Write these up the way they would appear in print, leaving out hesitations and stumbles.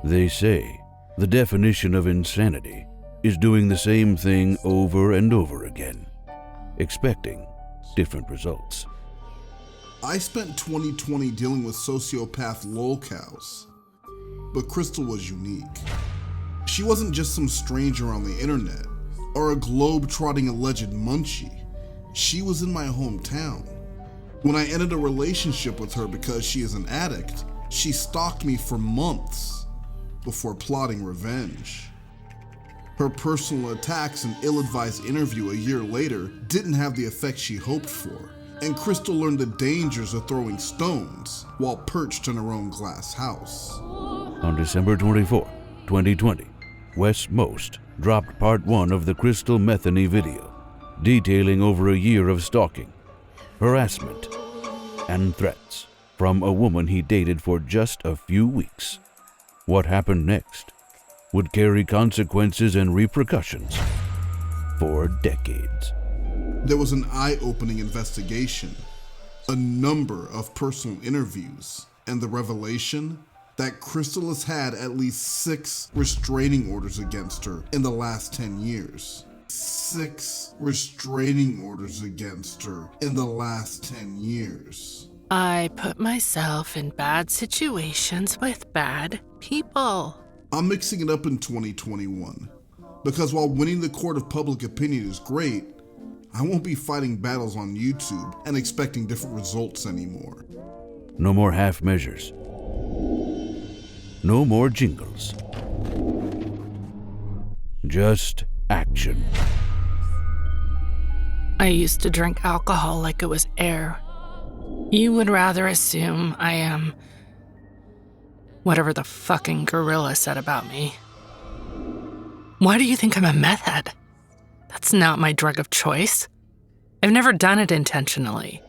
They say the definition of insanity is doing the same thing over and over again, expecting different results. I spent 2020 dealing with sociopath lolcows, but Kristal was unique. She wasn't just some stranger on the internet or a globe-trotting alleged munchie. She was in my hometown. When I ended a relationship with her because she is an addict, she stalked me for months before plotting revenge. Her personal attacks and ill-advised interview a year later didn't have the effect she hoped for, and Kristal learned the dangers of throwing stones while perched in her own glass house. On December 24, 2020, Wes Most dropped part 1 of the Kristal Metheny video, detailing over a year of stalking, harassment, and threats from a woman he dated for just a few weeks. What happened next would carry consequences and repercussions for decades. There was an eye-opening investigation, a number of personal interviews, and the revelation that Kristal has had at least 6 restraining orders against her in the last 10 years. 6 restraining orders against her in the last 10 years. I put myself in bad situations with bad people. I'm mixing it up in 2021, because while winning the court of public opinion is great, I won't be fighting battles on YouTube and expecting different results anymore. No more half measures. No more jingles. Just action. I used to drink alcohol like it was air. You would rather assume I am whatever the fucking gorilla said about me. Why do you think I'm a meth head? That's not my drug of choice. I've never done it intentionally.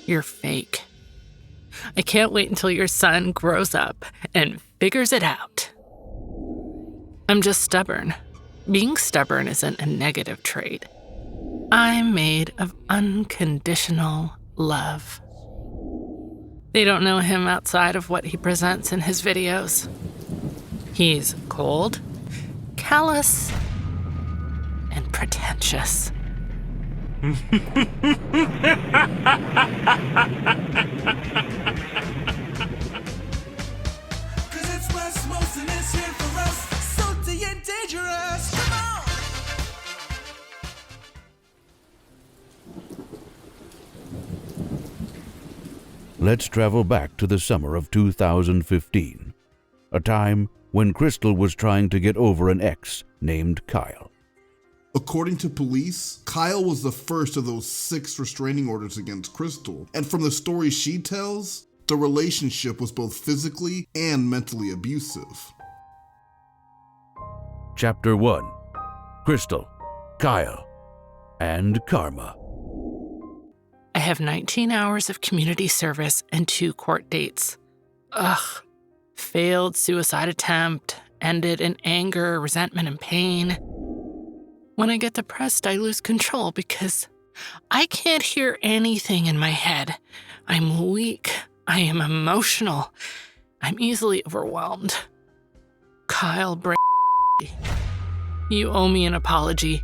You're fake. I can't wait until your son grows up and figures it out. I'm just stubborn. Being stubborn isn't a negative trait. I'm made of unconditional love. They don't know him outside of what he presents in his videos. He's cold, callous, and pretentious. Let's travel back to the summer of 2015, a time when Kristal was trying to get over an ex named Kyle. According to police, Kyle was the first of those 6 restraining orders against Kristal, and from the story she tells, the relationship was both physically and mentally abusive. Chapter 1: Kristal, Kyle, and Karma. I have 19 hours of community service and 2 court dates. Ugh. Failed suicide attempt, ended in anger, resentment, and pain. When I get depressed, I lose control because I can't hear anything in my head. I'm weak. I am emotional. I'm easily overwhelmed. Kyle you owe me an apology.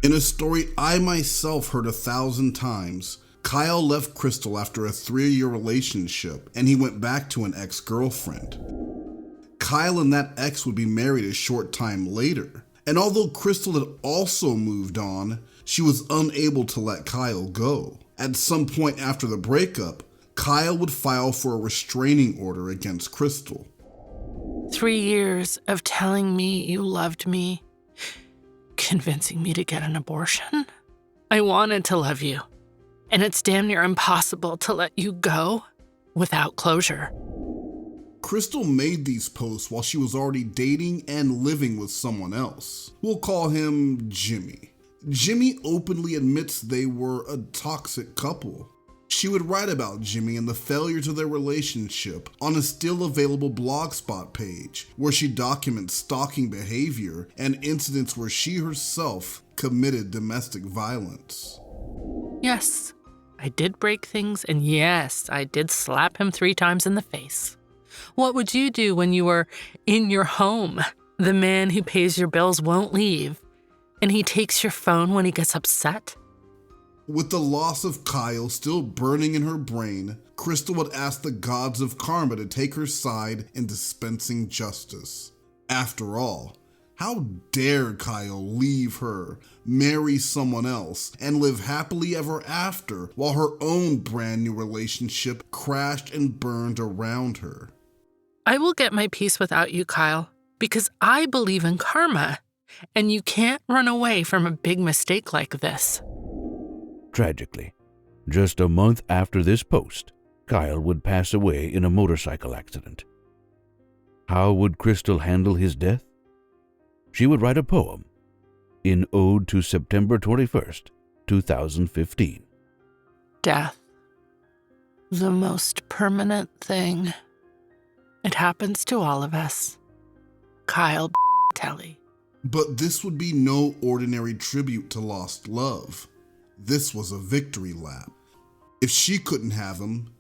In a story I myself heard 1,000 times, Kyle left Kristal after a 3-year relationship and he went back to an ex-girlfriend. Kyle and that ex would be married a short time later, and although Kristal had also moved on, she was unable to let Kyle go. At some point after the breakup, Kyle would file for a restraining order against Kristal. 3 years of telling me you loved me, convincing me to get an abortion. I wanted to love you, and it's damn near impossible to let you go without closure. Kristal made these posts while she was already dating and living with someone else. We'll call him Gimme. Gimme openly admits they were a toxic couple. She would write about Gimme and the failures of their relationship on a still available Blogspot page, where she documents stalking behavior and incidents where she herself committed domestic violence. Yes, I did break things, and yes, I did slap him 3 times in the face. What would you do when you were in your home? The man who pays your bills won't leave, and he takes your phone when he gets upset? With the loss of Kyle still burning in her brain, Kristal would ask the gods of karma to take her side in dispensing justice. After all, how dare Kyle leave her, marry someone else, and live happily ever after while her own brand new relationship crashed and burned around her? I will get my peace without you, Kyle, because I believe in karma, and you can't run away from a big mistake like this. Tragically, just a month after this post, Kyle would pass away in a motorcycle accident. How would Kristal handle his death? She would write a poem, in Ode to September 21st, 2015. Death. The most permanent thing. It happens to all of us. Kyle Telly. But this would be no ordinary tribute to lost love. This was a victory lap. If she couldn't have him,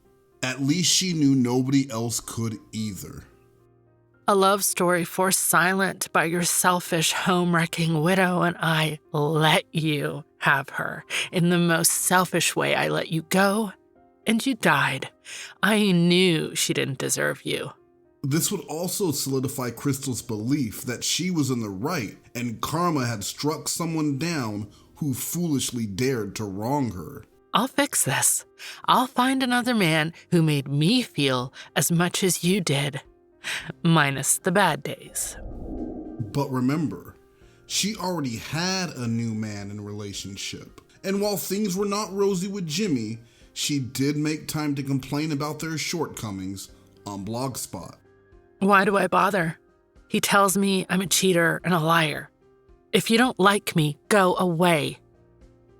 at least she knew nobody else could either. A love story forced silent by your selfish, home-wrecking widow, and I let you have her. In the most selfish way, I let you go, and you died. I knew she didn't deserve you. This would also solidify Kristal's belief that she was in the right and karma had struck someone down who foolishly dared to wrong her. I'll fix this. I'll find another man who made me feel as much as you did. Minus the bad days. But remember, she already had a new man in a relationship. And while things were not rosy with Gimme, she did make time to complain about their shortcomings on Blogspot. Why do I bother? He tells me I'm a cheater and a liar. If you don't like me, go away.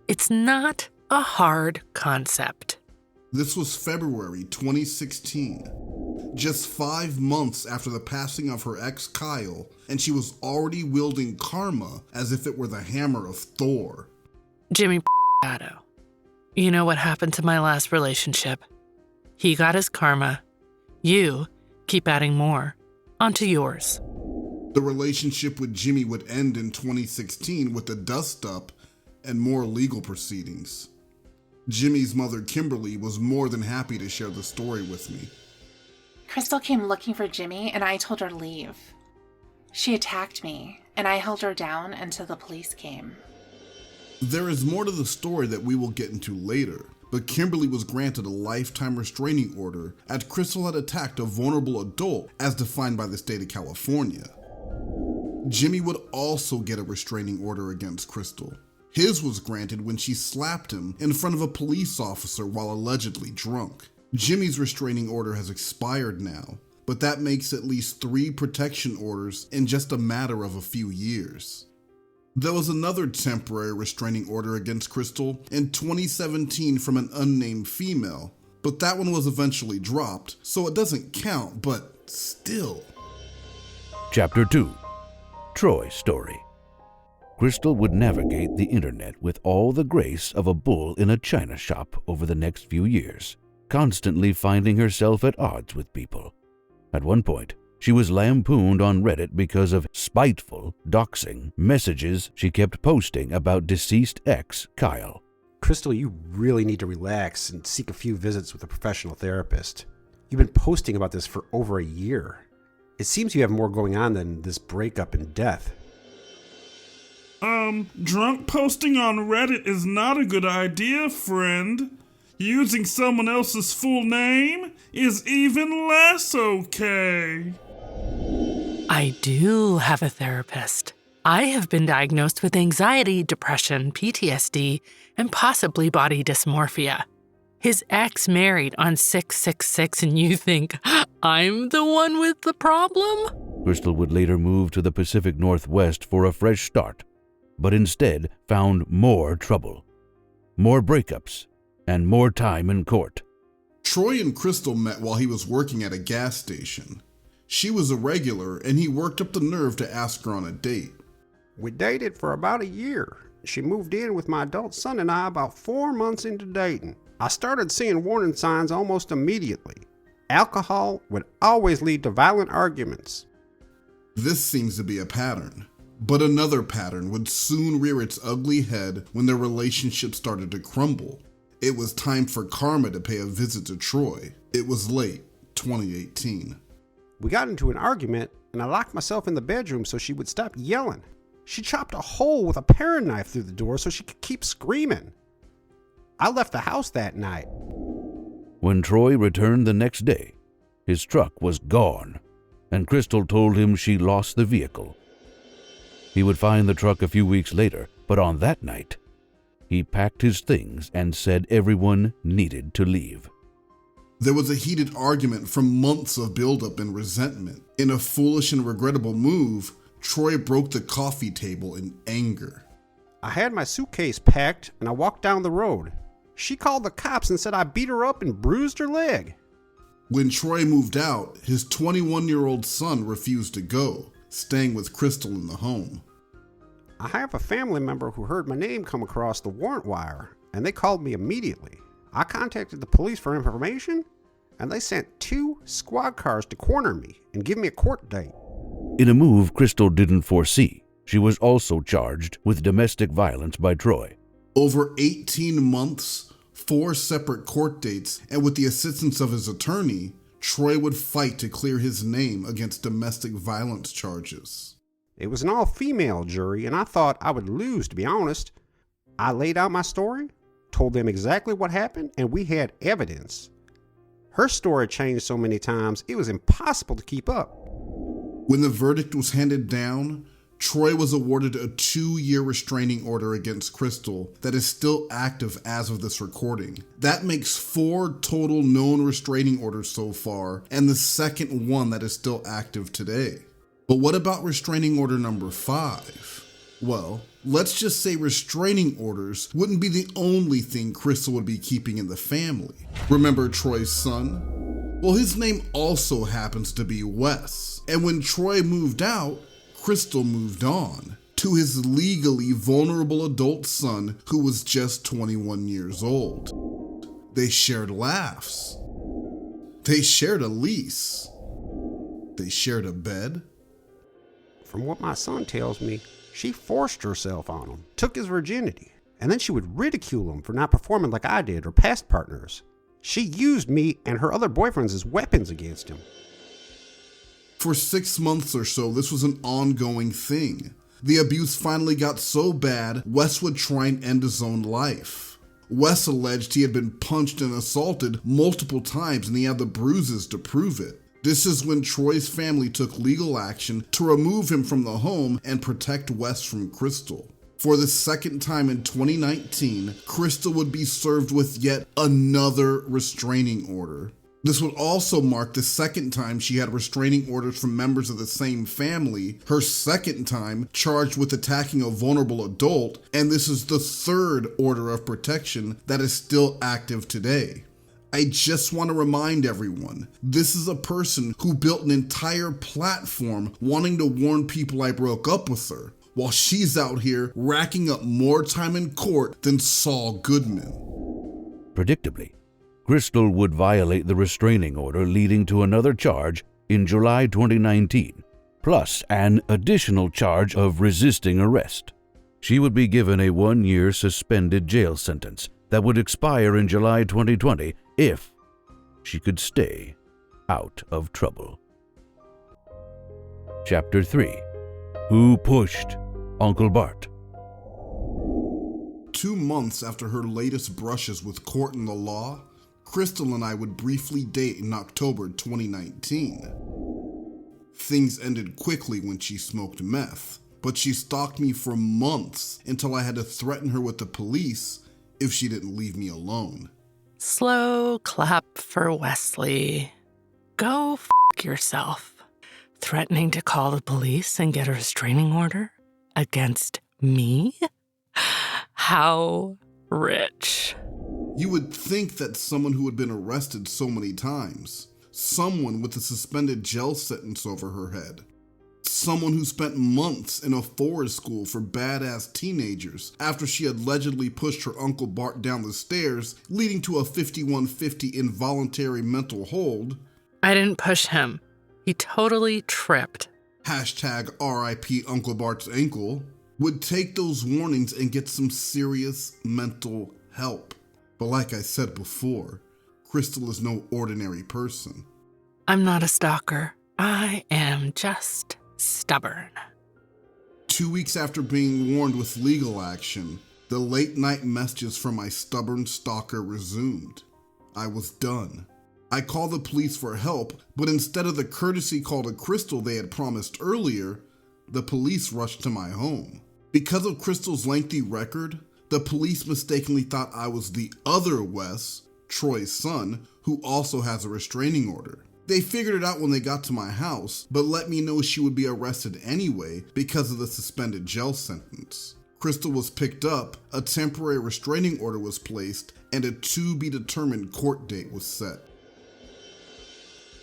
It's not a hard concept. This was February 2016. Just 5 months after the passing of her ex Kyle, and she was already wielding karma as if it were the hammer of Thor. Jimmy Shadow. You know what happened to my last relationship? He got his karma. You keep adding more onto yours. The relationship with Gimme would end in 2016 with a dust-up and more legal proceedings. Jimmy's mother, Kimberly, was more than happy to share the story with me. Kristal came looking for Gimme, and I told her to leave. She attacked me, and I held her down until the police came. There is more to the story that we will get into later, but Kimberly was granted a lifetime restraining order as Kristal had attacked a vulnerable adult as defined by the state of California. Gimme would also get a restraining order against Kristal. His was granted when she slapped him in front of a police officer while allegedly drunk. Jimmy's restraining order has expired now, but that makes at least 3 protection orders in just a matter of a few years. There was another temporary restraining order against Kristal in 2017 from an unnamed female, but that one was eventually dropped, so it doesn't count, but still. Chapter 2. Troy's Story. Kristal would navigate the internet with all the grace of a bull in a china shop over the next few years, constantly finding herself at odds with people. At one point, she was lampooned on Reddit because of spiteful, doxing messages she kept posting about deceased ex Kyle. Kristal, you really need to relax and seek a few visits with a professional therapist. You've been posting about this for over a year. It seems you have more going on than this breakup and death. Drunk posting on Reddit is not a good idea, friend. Using someone else's full name is even less okay. I do have a therapist. I have been diagnosed with anxiety, depression, PTSD, and possibly body dysmorphia. His ex married on 666, and you think I'm the one with the problem? Kristal would later move to the Pacific Northwest for a fresh start, but instead found more trouble, more breakups, and more time in court. Troy and Kristal met while he was working at a gas station. She was a regular, and he worked up the nerve to ask her on a date. We dated for about a year. She moved in with my adult son and I about 4 months into dating. I started seeing warning signs almost immediately. Alcohol would always lead to violent arguments. This seems to be a pattern. But another pattern would soon rear its ugly head when their relationship started to crumble. It was time for karma to pay a visit to Troy. It was late 2018. We got into an argument, and I locked myself in the bedroom so she would stop yelling. She chopped a hole with a paring knife through the door so she could keep screaming. I left the house that night. When Troy returned the next day, his truck was gone, and Kristal told him she lost the vehicle. He would find the truck a few weeks later, but on that night, he packed his things and said everyone needed to leave. There was a heated argument from months of buildup and resentment. In a foolish and regrettable move, Troy broke the coffee table in anger. I had my suitcase packed and I walked down the road. She called the cops and said I beat her up and bruised her leg. When Troy moved out, his 21-year-old son refused to go, staying with Kristal in the home. I have a family member who heard my name come across the warrant wire, and they called me immediately. I contacted the police for information, and they sent 2 squad cars to corner me and give me a court date. In a move Kristal didn't foresee, she was also charged with domestic violence by Troy. Over 18 months, 4 separate court dates, and with the assistance of his attorney, Troy would fight to clear his name against domestic violence charges. It was an all-female jury, and I thought I would lose, to be honest. I laid out my story, told them exactly what happened, and we had evidence. Her story changed so many times, it was impossible to keep up. When the verdict was handed down, Troy was awarded a 2-year restraining order against Kristal that is still active as of this recording. That makes 4 total known restraining orders so far, and the second one that is still active today. But what about restraining order number 5? Well, let's just say restraining orders wouldn't be the only thing Kristal would be keeping in the family. Remember Troy's son? Well, his name also happens to be Wes. And when Troy moved out, Kristal moved on to his legally vulnerable adult son who was just 21 years old. They shared laughs. They shared a lease. They shared a bed. From what my son tells me, she forced herself on him, took his virginity, and then she would ridicule him for not performing like I did or past partners. She used me and her other boyfriends as weapons against him. For 6 months or so, this was an ongoing thing. The abuse finally got so bad, Wes would try and end his own life. Wes alleged he had been punched and assaulted multiple times and he had the bruises to prove it. This is when Troy's family took legal action to remove him from the home and protect Wes from Kristal. For the second time in 2019, Kristal would be served with yet another restraining order. This would also mark the second time she had restraining orders from members of the same family, her second time charged with attacking a vulnerable adult, and this is the third order of protection that is still active today. I just want to remind everyone, this is a person who built an entire platform wanting to warn people I broke up with her, while she's out here racking up more time in court than Saul Goodman. Predictably, Kristal would violate the restraining order, leading to another charge in July 2019, plus an additional charge of resisting arrest. She would be given a 1-year suspended jail sentence that would expire in July 2020 if she could stay out of trouble. Chapter 3. Who pushed Uncle Bart? 2 months after her latest brushes with court and the law, Kristal and I would briefly date in October 2019. Things ended quickly when she smoked meth, but she stalked me for months until I had to threaten her with the police if she didn't leave me alone. Slow clap for Wesley. Go f*** yourself. Threatening to call the police and get a restraining order against me? How rich. You would think that someone who had been arrested so many times, someone with a suspended jail sentence over her head, someone who spent months in a forest school for badass teenagers after she allegedly pushed her Uncle Bart down the stairs, leading to a 5150 involuntary mental hold, I didn't push him. He totally tripped. Hashtag RIP Uncle Bart's ankle, would take those warnings and get some serious mental help. But like I said before, Kristal is no ordinary person. I'm not a stalker. I am just stubborn. 2 weeks after being warned with legal action, the late night messages from my stubborn stalker resumed. I was done. I called the police for help, but instead of the courtesy call to Kristal they had promised earlier, the police rushed to my home. Because of Kristal's lengthy record, the police mistakenly thought I was the other Wes, Troy's son, who also has a restraining order. They figured it out when they got to my house, but let me know she would be arrested anyway because of the suspended jail sentence. Kristal was picked up, a temporary restraining order was placed, and a to-be-determined court date was set.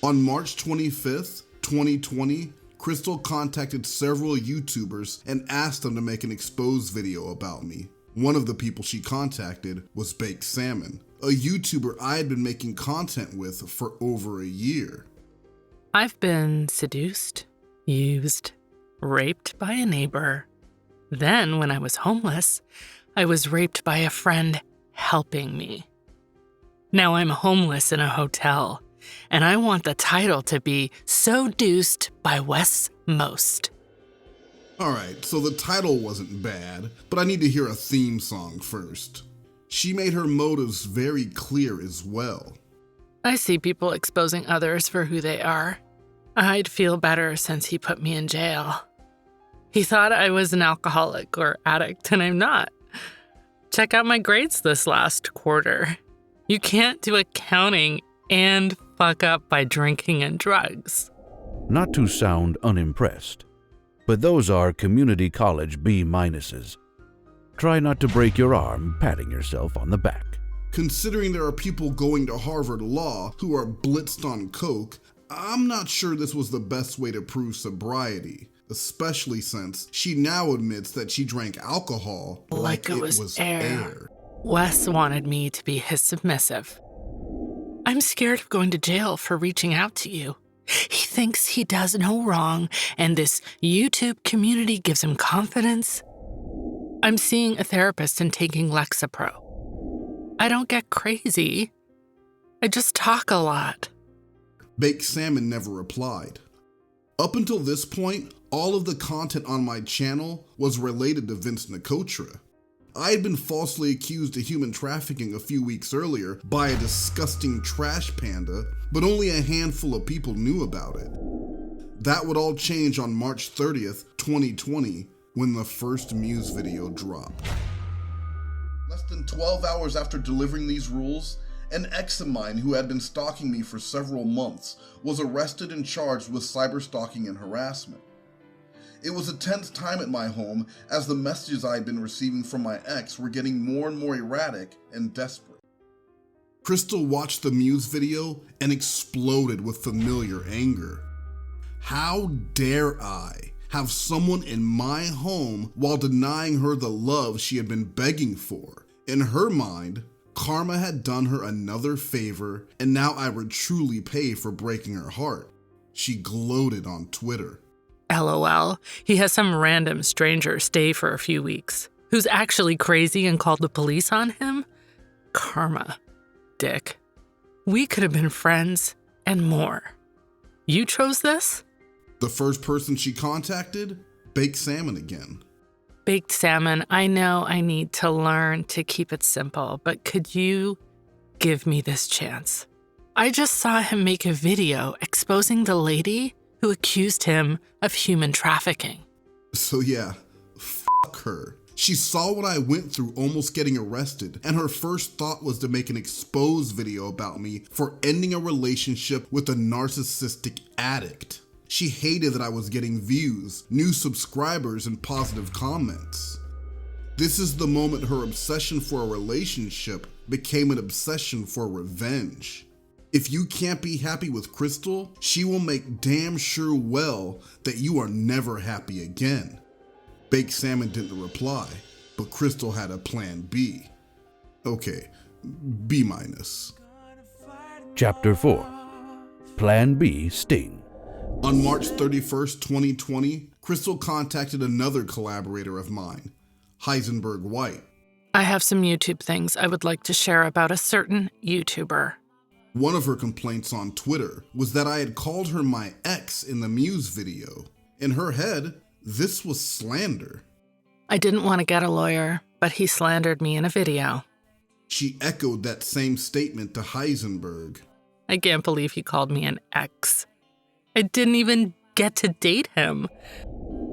On March 25th, 2020, Kristal contacted several YouTubers and asked them to make an exposed video about me. One of the people she contacted was Baked Salmon, a YouTuber I had been making content with for over a year. I've been seduced, used, raped by a neighbor. Then, when I was homeless, I was raped by a friend helping me. Now I'm homeless in a hotel, and I want the title to be So Deuced by Wes Most. Alright, so the title wasn't bad, but I need to hear a theme song first. She made her motives very clear as well. I see people exposing others for who they are. I'd feel better since he put me in jail. He thought I was an alcoholic or addict, and I'm not. Check out my grades this last quarter. You can't do accounting and fuck up by drinking and drugs. Not to sound unimpressed, but those are community college B-minuses. Try not to break your arm patting yourself on the back. Considering there are people going to Harvard Law who are blitzed on coke, I'm not sure this was the best way to prove sobriety, especially since she now admits that she drank alcohol like it was air. Wes wanted me to be his submissive. I'm scared of going to jail for reaching out to you. He thinks he does no wrong, and this YouTube community gives him confidence. I'm seeing a therapist and taking Lexapro. I don't get crazy. I just talk a lot. Baked Salmon never replied. Up until this point, all of the content on my channel was related to Vince Nicotra. I had been falsely accused of human trafficking a few weeks earlier by a disgusting trash panda, but only a handful of people knew about it. That would all change on March 30th, 2020, when the first Muse video dropped. Less than 12 hours after delivering these rules, an ex of mine who had been stalking me for several months was arrested and charged with cyber stalking and harassment. It was a tense time at my home as the messages I had been receiving from my ex were getting more and more erratic and desperate. Kristal watched the Muse video and exploded with familiar anger. How dare I have someone in my home while denying her the love she had been begging for? In her mind, karma had done her another favor, and now I would truly pay for breaking her heart. She gloated on Twitter. LOL, he has some random stranger stay for a few weeks, who's actually crazy and called the police on him? Karma, dick. We could have been friends and more. You chose this? The first person she contacted? Baked Salmon again. Baked Salmon, I know I need to learn to keep it simple, but could you give me this chance? I just saw him make a video exposing the lady who accused him of human trafficking. So yeah, fuck her. She saw what I went through almost getting arrested, and her first thought was to make an exposed video about me for ending a relationship with a narcissistic addict. She hated that I was getting views, new subscribers, and positive comments. This is the moment her obsession for a relationship became an obsession for revenge. If you can't be happy with Kristal, she will make damn sure well that you are never happy again. Baked Salmon didn't reply, but Kristal had a plan B. Okay, B-. Chapter 4. Plan B sting. On March 31st, 2020, Kristal contacted another collaborator of mine, Heisenberg White. I have some YouTube things I would like to share about a certain YouTuber. One of her complaints on Twitter was that I had called her my ex in the Muse video. In her head, this was slander. I didn't want to get a lawyer, but he slandered me in a video. She echoed that same statement to Heisenberg. I can't believe he called me an ex. I didn't even get to date him.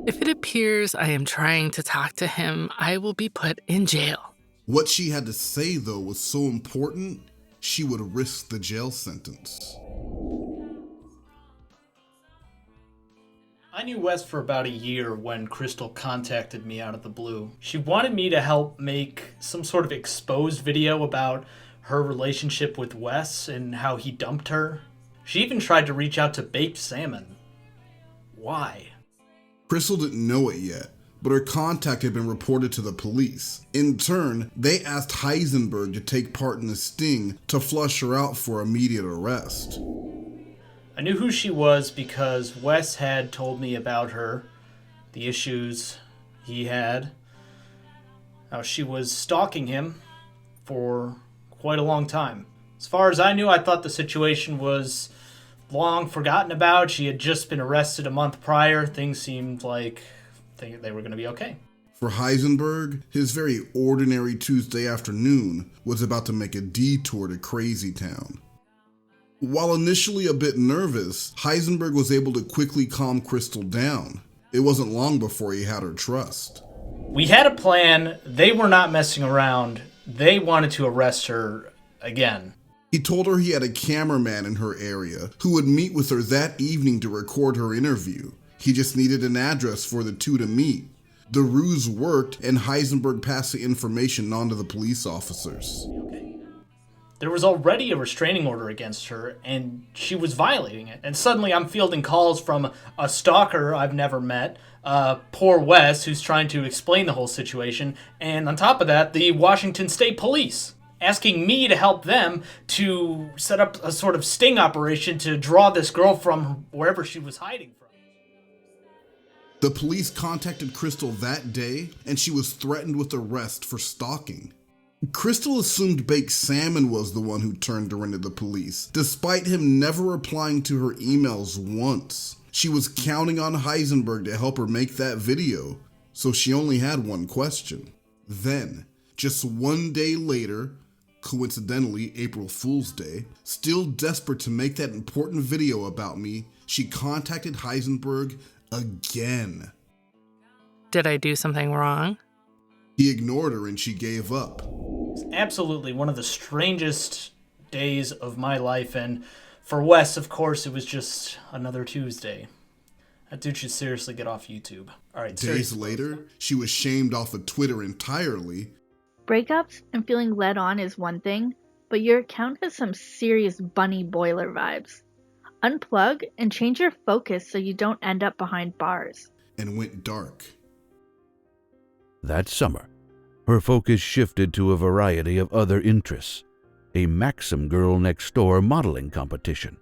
If it appears I am trying to talk to him, I will be put in jail. What she had to say, though, was so important, she would risk the jail sentence. I knew Wes for about a year when Kristal contacted me out of the blue. She wanted me to help make some sort of exposed video about her relationship with Wes and how he dumped her. She even tried to reach out to Baked Salmon. Why? Kristal didn't know it yet, but her contact had been reported to the police. In turn, they asked Heisenberg to take part in the sting to flush her out for immediate arrest. I knew who she was because Wes had told me about her, the issues he had, how she was stalking him for quite a long time. As far as I knew, I thought the situation was long forgotten about. She had just been arrested a month prior. Things seemed like they were going to be okay. For Heisenberg, his very ordinary Tuesday afternoon was about to make a detour to Crazy Town. While initially a bit nervous, Heisenberg was able to quickly calm Kristal down. It wasn't long before he had her trust. We had a plan. They were not messing around. They wanted to arrest her again. He told her he had a cameraman in her area who would meet with her that evening to record her interview. He just needed an address for the two to meet. The ruse worked, and Heisenberg passed the information on to the police officers. There was already a restraining order against her, and she was violating it. And suddenly I'm fielding calls from a stalker I've never met, poor Wes, who's trying to explain the whole situation, and on top of that, the Washington State Police, asking me to help them to set up a sort of sting operation to draw this girl from wherever she was hiding from. The police contacted Kristal that day, and she was threatened with arrest for stalking. Kristal assumed Baked Salmon was the one who turned her into the police, despite him never replying to her emails once. She was counting on Heisenberg to help her make that video, so she only had one question. Then, just one day later, coincidentally April Fool's Day, still desperate to make that important video about me, she contacted Heisenberg again. Did I do something wrong? He ignored her and she gave up. It's absolutely one of the strangest days of my life, and for Wes, of course, it was just another Tuesday. That dude should seriously get off YouTube. All right, Days later, she was shamed off of Twitter entirely. Breakups and feeling led on is one thing, but your account has some serious bunny boiler vibes. Unplug and change your focus so you don't end up behind bars. And went dark. That summer, her focus shifted to a variety of other interests. A Maxim Girl Next Door modeling competition.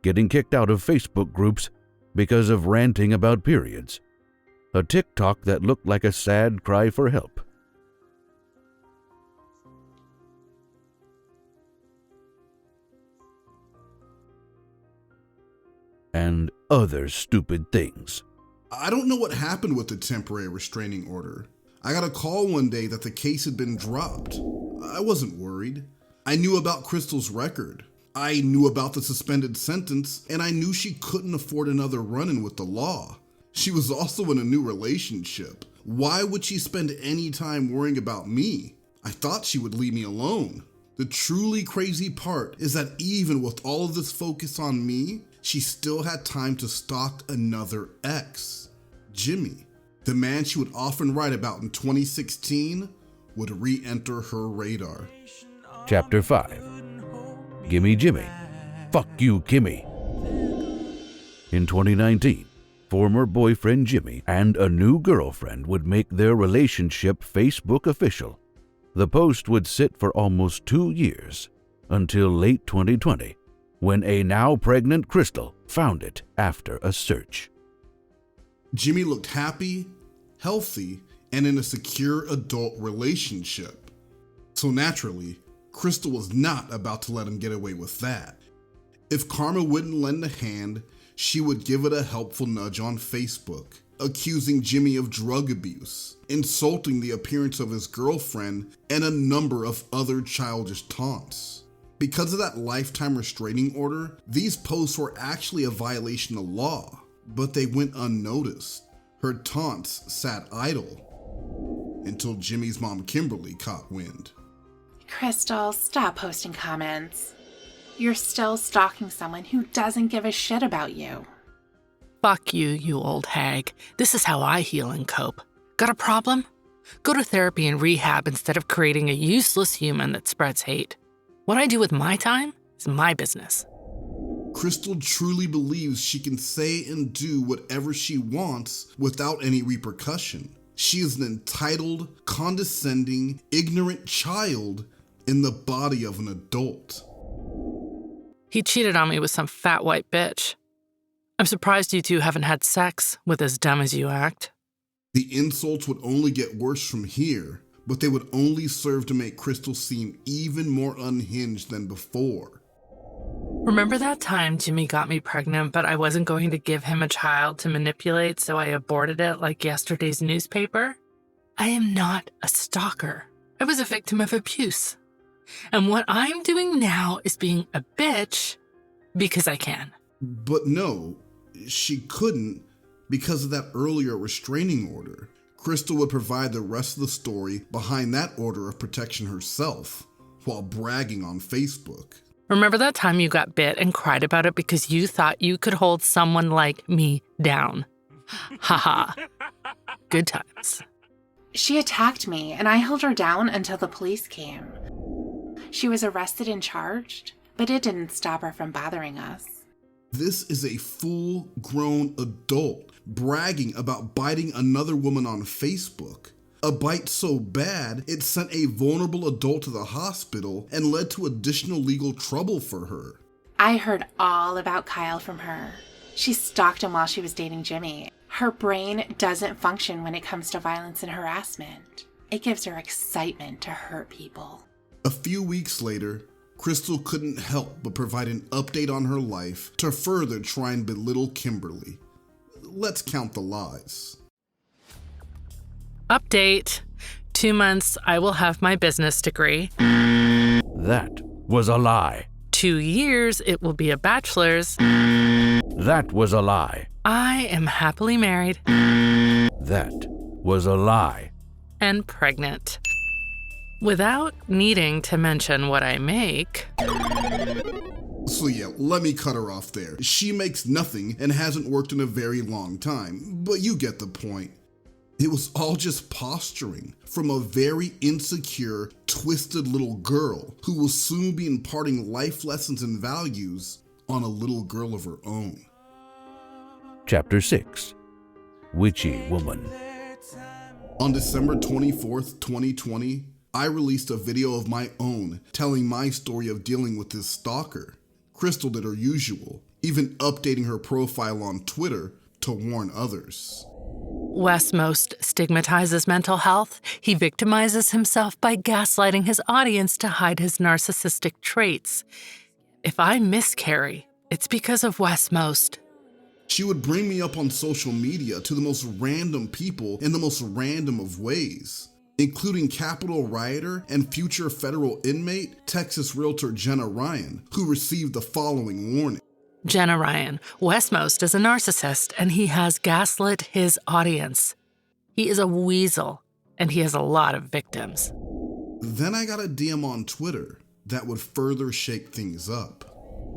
Getting kicked out of Facebook groups because of ranting about periods. A TikTok that looked like a sad cry for help. And other stupid things. I don't know what happened with the temporary restraining order. I got a call one day that the case had been dropped. I wasn't worried. I knew about Kristal's record. I knew about the suspended sentence, and I knew she couldn't afford another run-in with the law. She was also in a new relationship. Why would she spend any time worrying about me? I thought she would leave me alone. The truly crazy part is that even with all of this focus on me, she still had time to stalk another ex. Gimme, the man she would often write about in 2016, would re-enter her radar. Chapter 5. Gimme Jimmy. Fuck you, Kimmy. In 2019, former boyfriend Gimme and a new girlfriend would make their relationship Facebook official. The post would sit for almost 2 years, until late 2020, when a now pregnant Kristal found it after a search. Gimme looked happy, healthy, and in a secure adult relationship. So naturally, Kristal was not about to let him get away with that. If karma wouldn't lend a hand, she would give it a helpful nudge on Facebook, accusing Gimme of drug abuse, insulting the appearance of his girlfriend, and a number of other childish taunts. Because of that lifetime restraining order, these posts were actually a violation of law, but they went unnoticed. Her taunts sat idle until Jimmy's mom Kimberly caught wind. Kristal, stop posting comments. You're still stalking someone who doesn't give a shit about you. Fuck you, you old hag. This is how I heal and cope. Got a problem? Go to therapy and rehab instead of creating a useless human that spreads hate. What I do with my time is my business. Kristal truly believes she can say and do whatever she wants without any repercussion. She is an entitled, condescending, ignorant child in the body of an adult. He cheated on me with some fat white bitch. I'm surprised you two haven't had sex with as dumb as you act. The insults would only get worse from here, but they would only serve to make Kristal seem even more unhinged than before. Remember that time Jimmy got me pregnant, but I wasn't going to give him a child to manipulate, so I aborted it like yesterday's newspaper? I am not a stalker. I was a victim of abuse. And what I'm doing now is being a bitch because I can. But no, she couldn't because of that earlier restraining order. Kristal would provide the rest of the story behind that order of protection herself, while bragging on Facebook. Remember that time you got bit and cried about it because you thought you could hold someone like me down? Haha. Good times. She attacked me, and I held her down until the police came. She was arrested and charged, but it didn't stop her from bothering us. This is a full-grown adult bragging about biting another woman on Facebook. A bite so bad, it sent a vulnerable adult to the hospital and led to additional legal trouble for her. I heard all about Kyle from her. She stalked him while she was dating Gimme. Her brain doesn't function when it comes to violence and harassment. It gives her excitement to hurt people. A few weeks later, Kristal couldn't help but provide an update on her life to further try and belittle Kimberly. Let's count the lies. Update. 2 months, I will have my business degree. That was a lie. 2 years, it will be a bachelor's. That was a lie. I am happily married. That was a lie. And pregnant. Without needing to mention what I make. So yeah, let me cut her off there. She makes nothing and hasn't worked in a very long time, but you get the point. It was all just posturing from a very insecure, twisted little girl who will soon be imparting life lessons and values on a little girl of her own. Chapter 6. Witchy Woman. On December 24th, 2020, I released a video of my own telling my story of dealing with this stalker. Kristal did her usual, even updating her profile on Twitter to warn others. Wes Most stigmatizes mental health. He victimizes himself by gaslighting his audience to hide his narcissistic traits. If I miscarry, it's because of Wes Most. She would bring me up on social media to the most random people in the most random of ways, including Capitol rioter and future federal inmate, Texas realtor Jenna Ryan, who received the following warning. Jenna Ryan, Wes Most is a narcissist, and he has gaslit his audience. He is a weasel, and he has a lot of victims. Then I got a DM on Twitter that would further shake things up.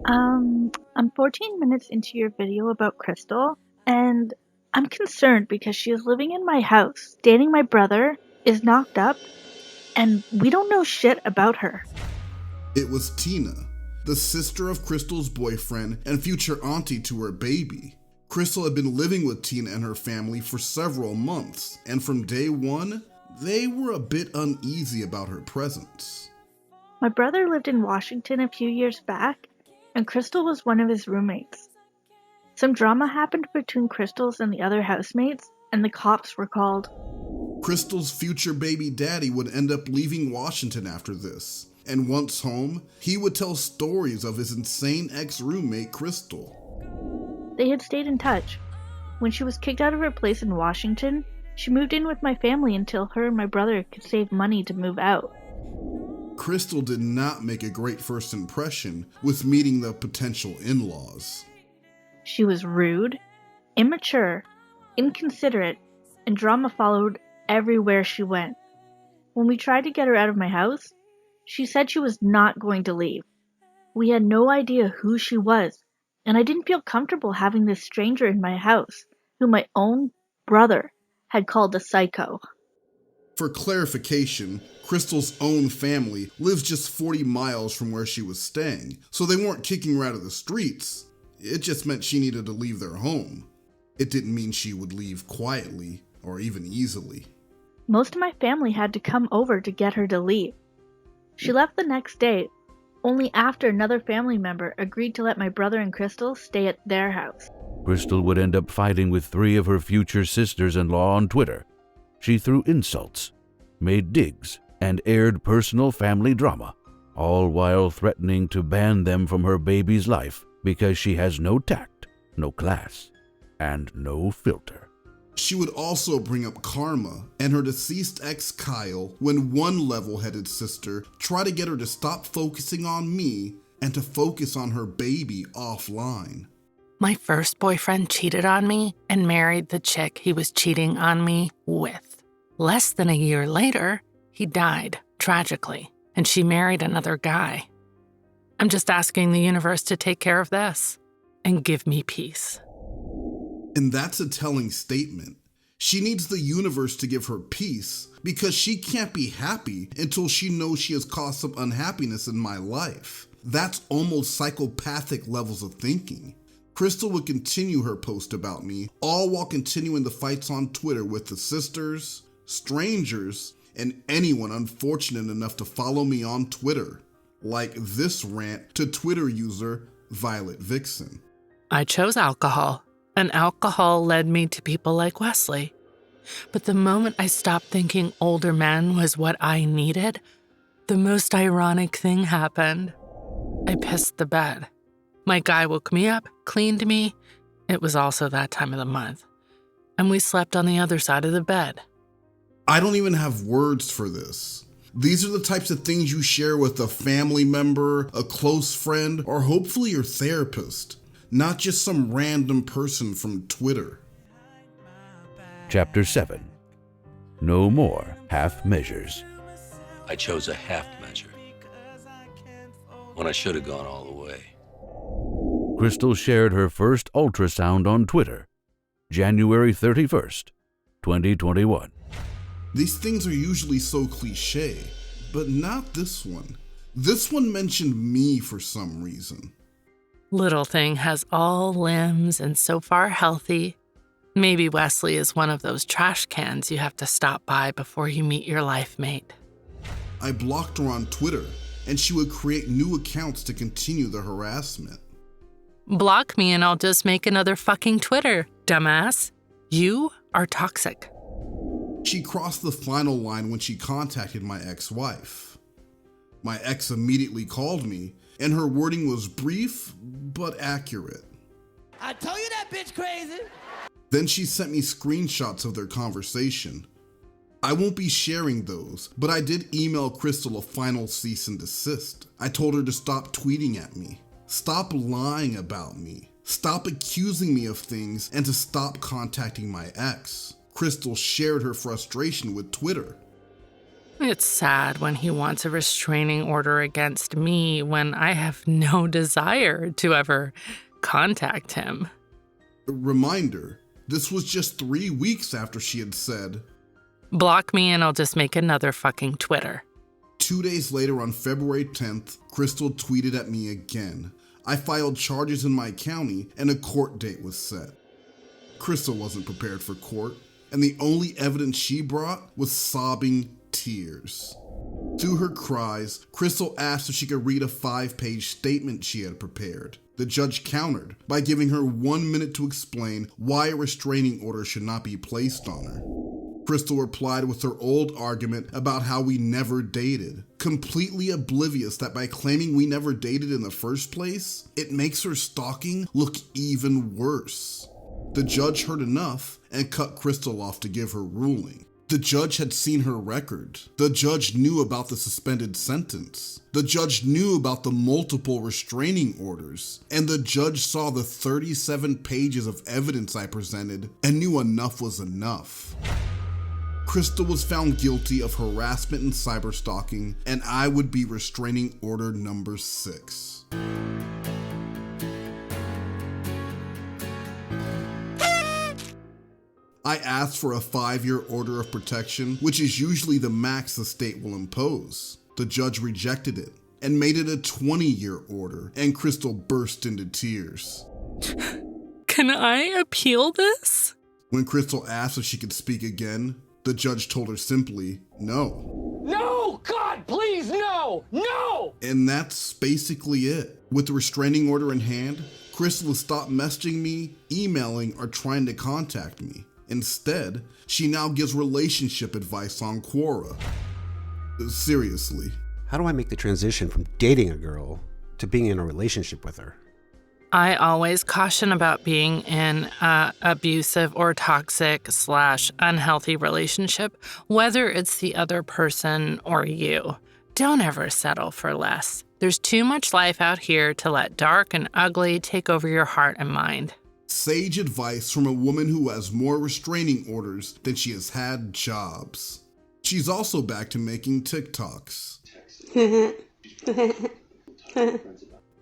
I'm 14 minutes into your video about Kristal, and I'm concerned because she is living in my house, dating my brother, is knocked up, and we don't know shit about her. It was Tina, the sister of Kristal's boyfriend and future auntie to her baby. Kristal had been living with Tina and her family for several months, and from day one, they were a bit uneasy about her presence. My brother lived in Washington a few years back, and Kristal was one of his roommates. Some drama happened between Kristal's and the other housemates, and the cops were called. Kristal's future baby daddy would end up leaving Washington after this, and once home, he would tell stories of his insane ex-roommate Kristal. They had stayed in touch. When she was kicked out of her place in Washington, she moved in with my family until her and my brother could save money to move out. Kristal did not make a great first impression with meeting the potential in-laws. She was rude, immature, inconsiderate, and drama followed everywhere she went. When we tried to get her out of my house, she said she was not going to leave. We had no idea who she was, and I didn't feel comfortable having this stranger in my house, who my own brother had called a psycho. For clarification, Kristal's own family lives just 40 miles from where she was staying, so they weren't kicking her out of the streets. It just meant she needed to leave their home. It didn't mean she would leave quietly or even easily. Most of my family had to come over to get her to leave. She left the next day, only after another family member agreed to let my brother and Kristal stay at their house. Kristal would end up fighting with 3 of her future sisters-in-law on Twitter. She threw insults, made digs, and aired personal family drama, all while threatening to ban them from her baby's life because she has no tact, no class, and no filter. She would also bring up karma and her deceased ex Kyle when one level-headed sister tried to get her to stop focusing on me and to focus on her baby offline. My first boyfriend cheated on me and married the chick he was cheating on me with. Less than a year later, he died, tragically, and she married another guy. I'm just asking the universe to take care of this and give me peace. And that's a telling statement. She needs the universe to give her peace because she can't be happy until she knows she has caused some unhappiness in my life. That's almost psychopathic levels of thinking. Kristal would continue her post about me, all while continuing the fights on Twitter with the sisters, strangers, and anyone unfortunate enough to follow me on Twitter, like this rant to Twitter user Violet Vixen. I chose alcohol, and alcohol led me to people like Wesley. But the moment I stopped thinking older men was what I needed, the most ironic thing happened. I pissed the bed. My guy woke me up, cleaned me. It was also that time of the month. And we slept on the other side of the bed. I don't even have words for this. These are the types of things you share with a family member, a close friend, or hopefully your therapist, not just some random person from Twitter. Chapter 7. No more half measures. I chose a half measure when I should have gone all the way. Kristal shared her first ultrasound on Twitter, January 31st, 2021. These things are usually so cliche, but not this one. This one mentioned me for some reason. Little thing has all limbs and so far healthy. Maybe Wesley is one of those trash cans you have to stop by before you meet your life mate. I blocked her on Twitter, and she would create new accounts to continue the harassment. Block me and I'll just make another fucking Twitter, dumbass. You are toxic. She crossed the final line when she contacted my ex-wife. My ex immediately called me, and her wording was brief but accurate. I told you that bitch crazy. Then she sent me screenshots of their conversation. I won't be sharing those, but I did email Kristal a final cease and desist. I told her to stop tweeting at me, stop lying about me, stop accusing me of things, and to stop contacting my ex. Kristal shared her frustration with Twitter. It's sad when he wants a restraining order against me when I have no desire to ever contact him. Reminder, this was just 3 weeks after she had said, block me and I'll just make another fucking Twitter. 2 days later, on February 10th, Kristal tweeted at me again. I filed charges in my county and a court date was set. Kristal wasn't prepared for court, and the only evidence she brought was sobbing, tears. Through her cries, Kristal asked if she could read a 5-page statement she had prepared. The judge countered by giving her 1 minute to explain why a restraining order should not be placed on her. Kristal replied with her old argument about how we never dated, completely oblivious that by claiming we never dated in the first place, it makes her stalking look even worse. The judge heard enough and cut Kristal off to give her ruling. The judge had seen her record. The judge knew about the suspended sentence. The judge knew about the multiple restraining orders. And the judge saw the 37 pages of evidence I presented and knew enough was enough. Kristal was found guilty of harassment and cyberstalking, and I would be restraining order number 6. I asked for a 5-year order of protection, which is usually the max the state will impose. The judge rejected it and made it a 20-year order, and Kristal burst into tears. Can I appeal this? When Kristal asked if she could speak again, the judge told her simply, no. No! God, please, no! No! And that's basically it. With the restraining order in hand, Kristal has stopped messaging me, emailing, or trying to contact me. Instead, she now gives relationship advice on Quora. Seriously. How do I make the transition from dating a girl to being in a relationship with her? I always caution about being in an abusive or toxic / unhealthy relationship, whether it's the other person or you. Don't ever settle for less. There's too much life out here to let dark and ugly take over your heart and mind. Sage advice from a woman who has more restraining orders than she has had jobs. She's also back to making TikToks.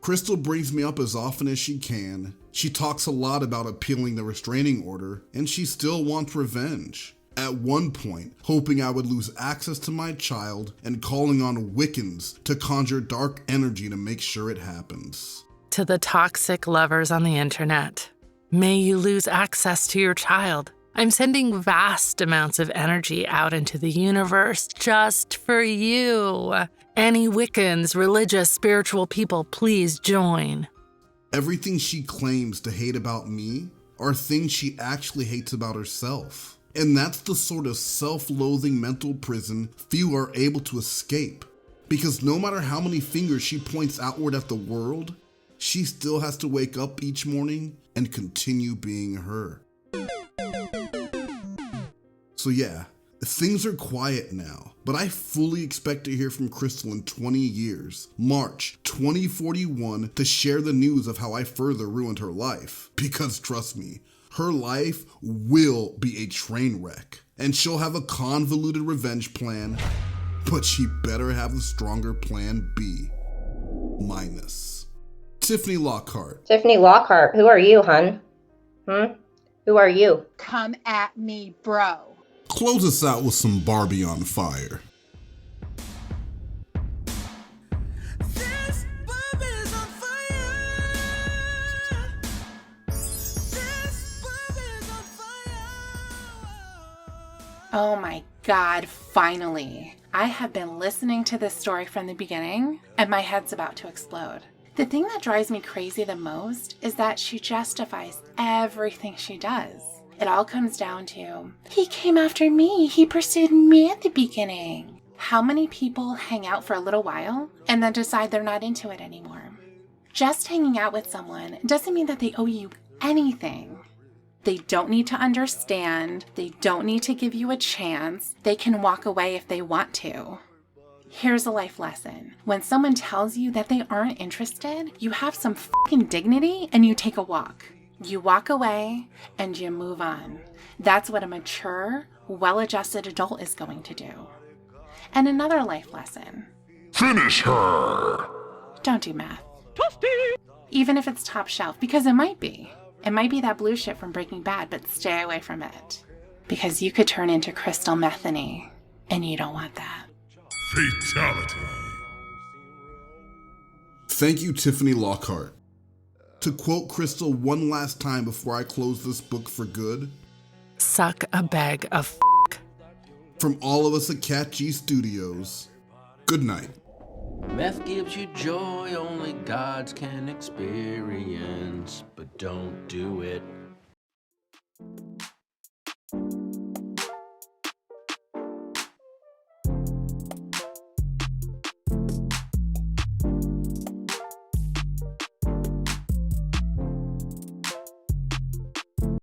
Kristal brings me up as often as she can. She talks a lot about appealing the restraining order, and she still wants revenge. At one point, hoping I would lose access to my child and calling on Wiccans to conjure dark energy to make sure it happens. To the toxic lovers on the internet, may you lose access to your child. I'm sending vast amounts of energy out into the universe just for you. Any Wiccans, religious, spiritual people, please join. Everything she claims to hate about me are things she actually hates about herself. And that's the sort of self-loathing mental prison few are able to escape. Because no matter how many fingers she points outward at the world, she still has to wake up each morning and continue being her. So yeah, things are quiet now, but I fully expect to hear from Kristal in 20 years, March 2041, to share the news of how I further ruined her life. Because trust me, her life will be a train wreck, and she'll have a convoluted revenge plan, but she better have a stronger plan B. Minus. Tiffany Lockhart. Tiffany Lockhart, who are you, hun? Who are you? Come at me, bro. Close us out with some Barbie on Fire. This Barbie's on fire. This Barbie's on fire. Oh my God, finally. I have been listening to this story from the beginning, and my head's about to explode. The thing that drives me crazy the most is that she justifies everything she does. It all comes down to, he came after me, he pursued me at the beginning. How many people hang out for a little while and then decide they're not into it anymore? Just hanging out with someone doesn't mean that they owe you anything. They don't need to understand, they don't need to give you a chance, they can walk away if they want to. Here's a life lesson. When someone tells you that they aren't interested, you have some fucking dignity and you take a walk. You walk away and you move on. That's what a mature, well-adjusted adult is going to do. And another life lesson. Finish her! Don't do math. Even if it's top shelf, because it might be. It might be that blue shit from Breaking Bad, but stay away from it. Because you could turn into Kristal Metheny, and you don't want that. Fatality. Thank you, Tiffany Lockhart. To quote Kristal one last time before I close this book for good, Suck a bag of From all of us at Cat G Studios, good night. Meth gives you joy only gods can experience, but don't do it.